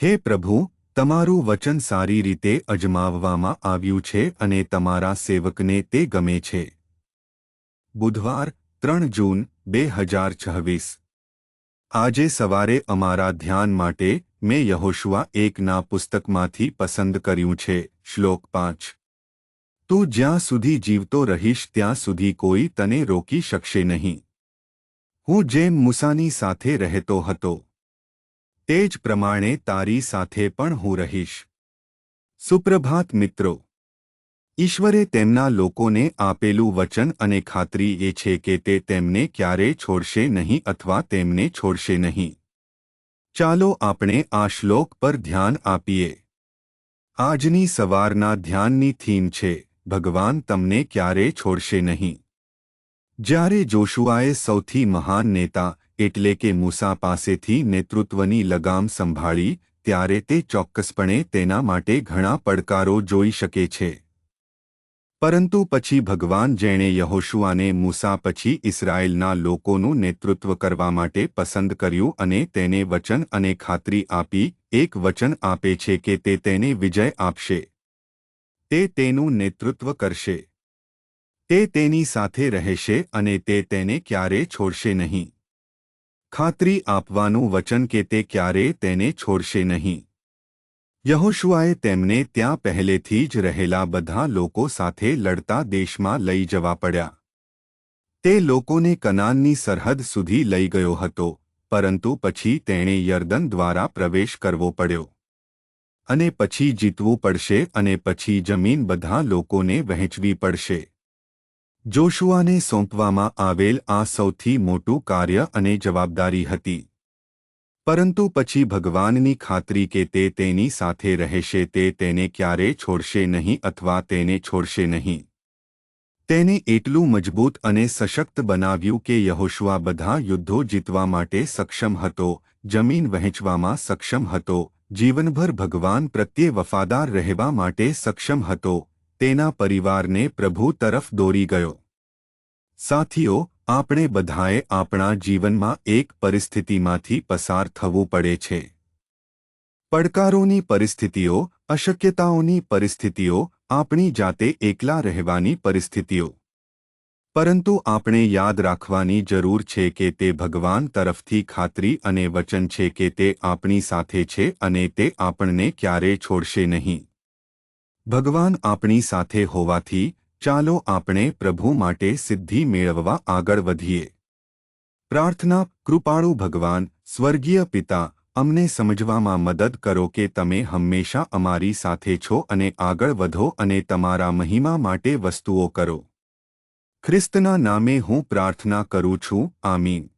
હે પ્રભુ, તમારું વચન સારી રીતે અજમાવવામાં આવ્યું છે અને તમારા સેવકને તે ગમે છે. બુધવાર 3 જૂન 2026. આજે સવારે અમારા ધ્યાન માટે મેં યહોશુઆ 1ના પુસ્તકમાંથી પસંદ કર્યું છે. શ્લોક 5. તું જ્યાં સુધી જીવતો રહીશ ત્યાં સુધી કોઈ તને રોકી શકશે નહીં. હું જેમ મૂસાની સાથે રહેતો હતો તે જ પ્રમાણે તારી સાથે પણ હું રહીશ. સુપ્રભાત મિત્રો. ઈશ્વરે તેમના લોકોને આપેલું વચન અને ખાતરી એ છે કે તે તેમને ક્યારેય છોડશે નહીં અથવા તેમને છોડશે નહીં. ચાલો આપણે આ શ્લોક પર ધ્યાન આપીએ. આજની સવારના ધ્યાનની થીમ છે, ભગવાન તમને ક્યારેય છોડશે નહીં. જ્યારે જોશુઆએ સૌથી મહાન નેતા એટલે કે મૂસા પાસેથી નેતૃત્વની લગામ સંભાળી ત્યારે તે ચોક્કસપણે તેના માટે ઘણા પડકારો જોઈ શકે છે. પરંતુ પછી ભગવાન જેણે યહોશુઆને મૂસા પછી ઇસ્રાયેલના લોકોનું નેતૃત્વ કરવા માટે પસંદ કર્યું અને તેને વચન અને ખાતરી આપી, એક વચન આપે છે કે તે તેને વિજય આપશે. તે તેનું નેતૃત્વ કરશે. તે તેની સાથે રહેશે અને તે તેને ક્યારેય છોડશે નહીં. ખાતરી આપવાનું વચન કે તે ક્યારેય તેને છોડશે નહીં. યહોશુઆએ તેમને ત્યાં પહેલેથી જ રહેલા બધા લોકો સાથે લડતા દેશમાં લઈ જવા પડ્યા. તે લોકોને કનાનની સરહદ સુધી લઈ ગયો હતો, પરંતુ પછી તેણે યર્દન દ્વારા પ્રવેશ કરવો પડ્યો. અને પછી જીતવું પડશે અને પછી જમીન બધા લોકોને વહેંચવી પડશે. જોશુઆને સોંપવામાં આવેલ આ સૌથી મોટું કાર્ય અને જવાબદારી હતી. પરંતુ પછી ભગવાનની ખાતરી કે તે તેની સાથે રહેશે, તે તેને ક્યારેય છોડશે નહીં અથવા તેને છોડશે નહીં. તેને એટલું મજબૂત અને સશક્ત બનાવ્યું કે યહોશુઆ બધા યુદ્ધો જીતવા માટે સક્ષમ હતો, જમીન વહેંચવામાં સક્ષમ હતો, જીવનભર ભગવાન પ્રત્યે વફાદાર રહેવા માટે સક્ષમ હતો, તેના પરિવારને પ્રભુ તરફ દોરી ગયો. સાથીઓ, આપણે બધાએ આપણા જીવનમાં એક પરિસ્થિતિમાંથી પસાર થવું પડે છે. પડકારોની પરિસ્થિતિઓ, અશક્યતાઓની પરિસ્થિતિઓ, આપણી જાતે એકલા રહેવાની પરિસ્થિતિઓ. પરંતુ આપણે યાદ રાખવાની જરૂર છે કે તે ભગવાન તરફથી ખાતરી અને વચન છે કે તે આપણી સાથે છે અને તે આપણને ક્યારેય છોડશે નહીં. ભગવાન આપણી સાથે હોવાથી ચાલો આપણે પ્રભુ માટે સિદ્ધિ મેળવવા આગળ વધીએ. પ્રાર્થના. કૃપાળુ ભગવાન, સ્વર્ગીય પિતા, અમને સમજવામાં મદદ કરો કે તમે હંમેશા અમારી સાથે છો અને આગળ વધો અને તમારા મહિમા માટે વસ્તુઓ કરો. ખ્રિસ્તના નામે હું પ્રાર્થના કરું છું. આમીન.